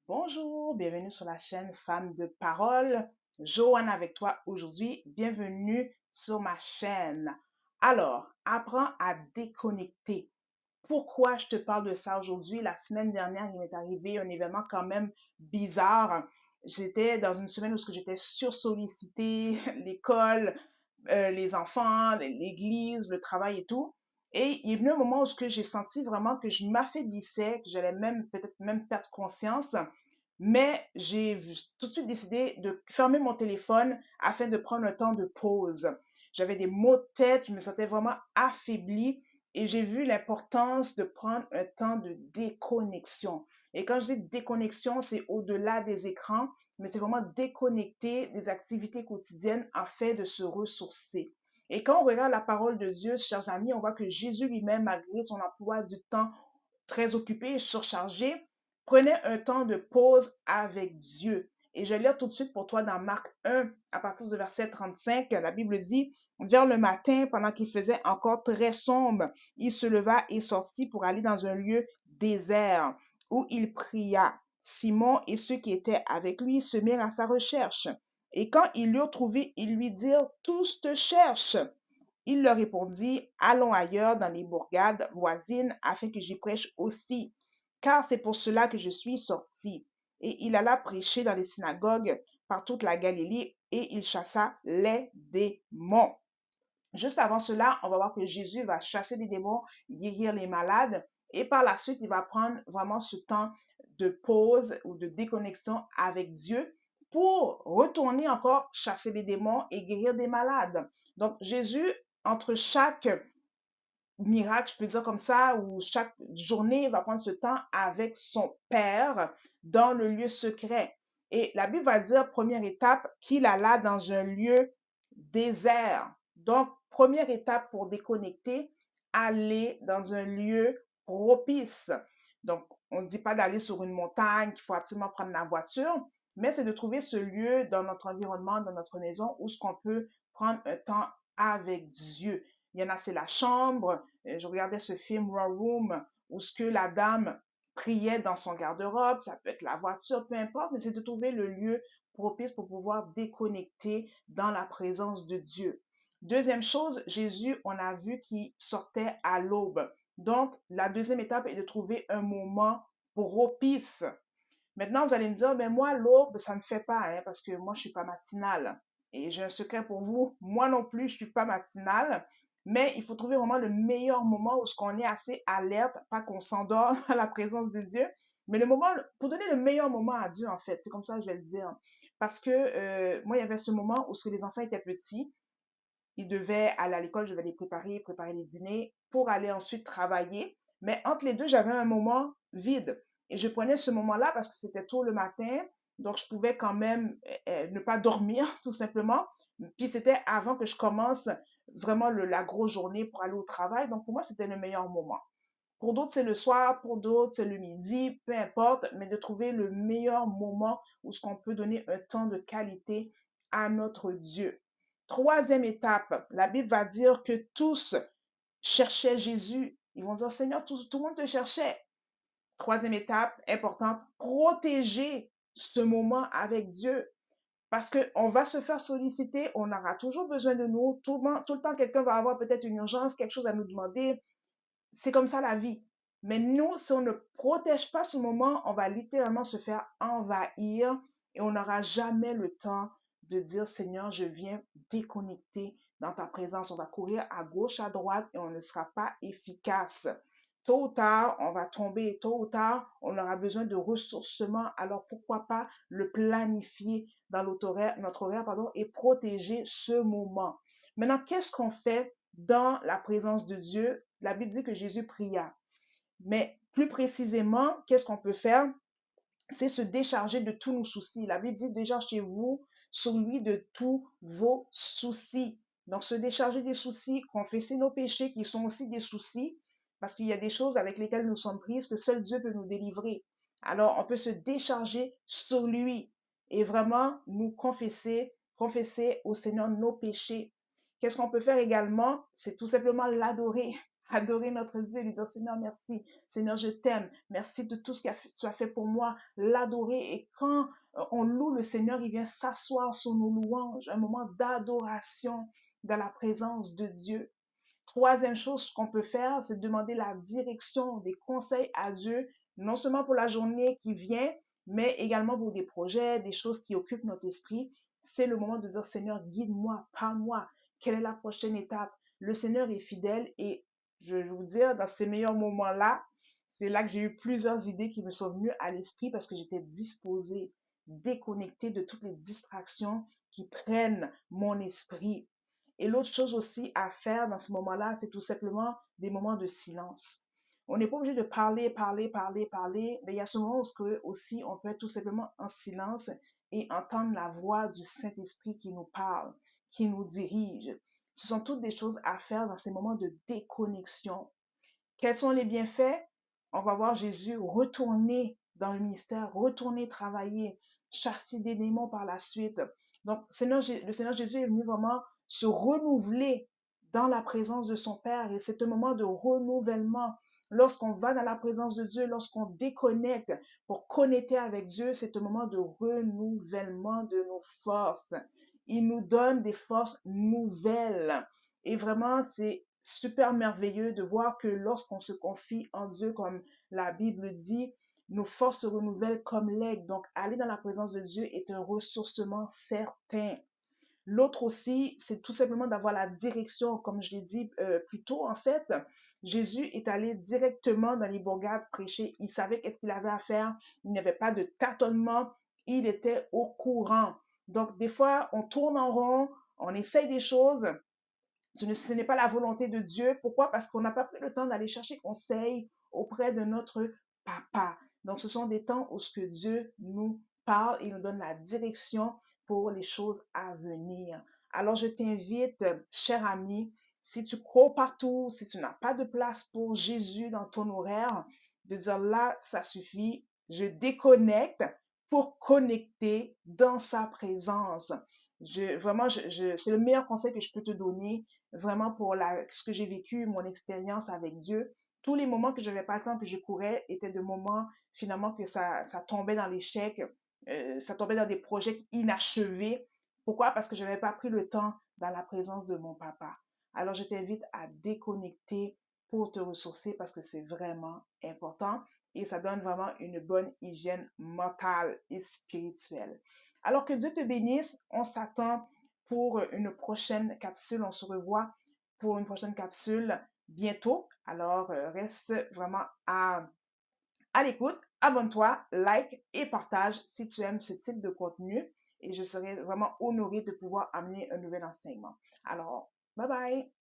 Bonjour, bienvenue sur la chaîne Femmes de Parole. Joanne avec toi aujourd'hui. Bienvenue sur ma chaîne. Alors, apprends à déconnecter. Pourquoi je te parle de ça aujourd'hui? La semaine dernière, il m'est arrivé un événement quand même bizarre. J'étais dans une semaine où j'étais sursollicitée, l'école, les enfants, l'église, le travail et tout. Et il est venu un moment où j'ai senti vraiment que je m'affaiblissais, que j'allais même peut-être même perdre conscience. Mais j'ai tout de suite décidé de fermer mon téléphone afin de prendre un temps de pause. J'avais des maux de tête, je me sentais vraiment affaiblie et j'ai vu l'importance de prendre un temps de déconnexion. Et quand je dis déconnexion, c'est au-delà des écrans, mais c'est vraiment déconnecter des activités quotidiennes afin de se ressourcer. Et quand on regarde la parole de Dieu, chers amis, on voit que Jésus lui-même, malgré son emploi du temps très occupé et surchargé, prenait un temps de pause avec Dieu. Et je vais lire tout de suite pour toi dans Marc 1, à partir du verset 35, la Bible dit, vers le matin, pendant qu'il faisait encore très sombre, il se leva et sortit pour aller dans un lieu désert où il pria. Simon et ceux qui étaient avec lui se mirent à sa recherche. Et quand ils l'eurent trouvé, ils lui dirent, tous te cherchent. Il leur répondit, allons ailleurs dans les bourgades voisines afin que j'y prêche aussi, car c'est pour cela que je suis sorti. Et il alla prêcher dans les synagogues par toute la Galilée et il chassa les démons. Juste avant cela, on va voir que Jésus va chasser les démons, guérir les malades et par la suite, il va prendre vraiment ce temps de pause ou de déconnexion avec Dieu pour retourner encore chasser les démons et guérir des malades. Donc Jésus, entre chaque miracle, je peux dire comme ça, ou chaque journée, il va prendre ce temps avec son Père dans le lieu secret. Et la Bible va dire, première étape, qu'il alla dans un lieu désert. Donc, première étape pour déconnecter, aller dans un lieu propice. Donc, on ne dit pas d'aller sur une montagne, qu'il faut absolument prendre la voiture, mais c'est de trouver ce lieu dans notre environnement, dans notre maison, où ce qu'on peut prendre un temps avec Dieu. Il y en a, c'est la chambre. Je regardais ce film Raw Room où ce que la dame priait dans son garde-robe, ça peut être la voiture, peu importe, mais c'est de trouver le lieu propice pour pouvoir déconnecter dans la présence de Dieu. Deuxième chose, Jésus, on a vu qu'il sortait à l'aube. Donc, la deuxième étape est de trouver un moment propice. Maintenant, vous allez me dire, mais moi, l'aube, ça ne me fait pas, hein, parce que moi, je suis pas matinale. Et j'ai un secret pour vous, moi non plus, je suis pas matinale. Mais il faut trouver vraiment le meilleur moment où ce qu'on est assez alerte, pas qu'on s'endort à la présence de Dieu, mais le moment, pour donner le meilleur moment à Dieu, en fait. C'est comme ça que je vais le dire. Parce que moi, il y avait ce moment où ce que les enfants étaient petits, ils devaient aller à l'école, je devais les préparer les dîners pour aller ensuite travailler. Mais entre les deux, j'avais un moment vide. Et je prenais ce moment-là parce que c'était tôt le matin, donc je pouvais quand même ne pas dormir, tout simplement. Puis c'était avant que je commence vraiment la grosse journée pour aller au travail. Donc pour moi, c'était le meilleur moment. Pour d'autres, c'est le soir, pour d'autres, c'est le midi, peu importe, mais de trouver le meilleur moment où ce qu'on peut donner un temps de qualité à notre Dieu. Troisième étape, la Bible va dire que tous cherchaient Jésus. Ils vont dire, Seigneur, tout le monde te cherchait. Troisième étape importante, protéger ce moment avec Dieu. Parce qu'on va se faire solliciter, on aura toujours besoin de nous. Tout le temps, quelqu'un va avoir peut-être une urgence, quelque chose à nous demander. C'est comme ça la vie. Mais nous, si on ne protège pas ce moment, on va littéralement se faire envahir et on n'aura jamais le temps de dire, Seigneur, je viens déconnecter dans ta présence. On va courir à gauche, à droite et on ne sera pas efficace. Tôt ou tard, on va tomber. Tôt ou tard, on aura besoin de ressourcement. Alors pourquoi pas le planifier dans notre horaire, pardon, et protéger ce moment. Maintenant, qu'est-ce qu'on fait dans la présence de Dieu? La Bible dit que Jésus pria. Mais plus précisément, qu'est-ce qu'on peut faire? C'est se décharger de tous nos soucis. La Bible dit déjà chez vous sur lui de tous vos soucis. Donc, se décharger des soucis, confesser nos péchés qui sont aussi des soucis, parce qu'il y a des choses avec lesquelles nous sommes prises que seul Dieu peut nous délivrer. Alors, on peut se décharger sur lui et vraiment nous confesser au Seigneur nos péchés. Qu'est-ce qu'on peut faire également? C'est tout simplement l'adorer. adorer notre Dieu, lui dire Seigneur, merci, Seigneur, je t'aime, merci de tout ce que tu as fait pour moi, l'adorer. Et quand on loue le Seigneur, il vient s'asseoir sur nos louanges, un moment d'adoration dans la présence de Dieu. Troisième chose qu'on peut faire, c'est demander la direction, des conseils à Dieu, non seulement pour la journée qui vient, mais également pour des projets, des choses qui occupent notre esprit. C'est le moment de dire, Seigneur, guide-moi, parle-moi, quelle est la prochaine étape? Le Seigneur est fidèle et je vais vous dire, dans ces meilleurs moments-là, c'est là que j'ai eu plusieurs idées qui me sont venues à l'esprit parce que j'étais disposée, déconnectée de toutes les distractions qui prennent mon esprit. Et l'autre chose aussi à faire dans ce moment-là, c'est tout simplement des moments de silence. On n'est pas obligé de parler, parler, parler, parler, mais il y a ce moment où aussi on peut être tout simplement en silence et entendre la voix du Saint-Esprit qui nous parle, qui nous dirige. Ce sont toutes des choses à faire dans ces moments de déconnexion. Quels sont les bienfaits? On va voir Jésus retourner dans le ministère, retourner travailler, chasser des démons par la suite. Donc, le Seigneur Jésus est venu vraiment se renouveler dans la présence de son Père et c'est un moment de renouvellement. Lorsqu'on va dans la présence de Dieu, lorsqu'on déconnecte pour connecter avec Dieu, c'est un moment de renouvellement de nos forces. Il nous donne des forces nouvelles. Et vraiment, c'est super merveilleux de voir que lorsqu'on se confie en Dieu, comme la Bible dit, nos forces se renouvellent comme l'aigle. Donc, aller dans la présence de Dieu est un ressourcement certain. L'autre aussi, c'est tout simplement d'avoir la direction, comme je l'ai dit plus tôt, en fait. Jésus est allé directement dans les bourgades prêcher. Il savait qu'est-ce qu'il avait à faire. Il n'y avait pas de tâtonnement. Il était au courant. Donc, des fois, on tourne en rond, on essaye des choses, ce n'est pas la volonté de Dieu. Pourquoi? Parce qu'on n'a pas pris le temps d'aller chercher conseil auprès de notre papa. Donc, ce sont des temps où ce que Dieu nous parle et nous donne la direction pour les choses à venir. Alors, je t'invite, cher ami, si tu cours partout, si tu n'as pas de place pour Jésus dans ton horaire, de dire là, ça suffit, je déconnecte pour connecter dans sa présence. C'est le meilleur conseil que je peux te donner vraiment pour ce que j'ai vécu, mon expérience avec Dieu. Tous les moments que je n'avais pas le temps, que je courais, étaient de moments finalement que ça tombait dans l'échec, ça tombait dans des projets inachevés. Pourquoi? Parce que je n'avais pas pris le temps dans la présence de mon papa. Alors je t'invite à déconnecter pour te ressourcer parce que c'est vraiment important et ça donne vraiment une bonne hygiène mentale et spirituelle. Alors que Dieu te bénisse, on s'attend pour une prochaine capsule. On se revoit pour une prochaine capsule bientôt. Alors, reste vraiment à l'écoute. Abonne-toi, like et partage si tu aimes ce type de contenu. Et je serai vraiment honorée de pouvoir amener un nouvel enseignement. Alors, bye bye!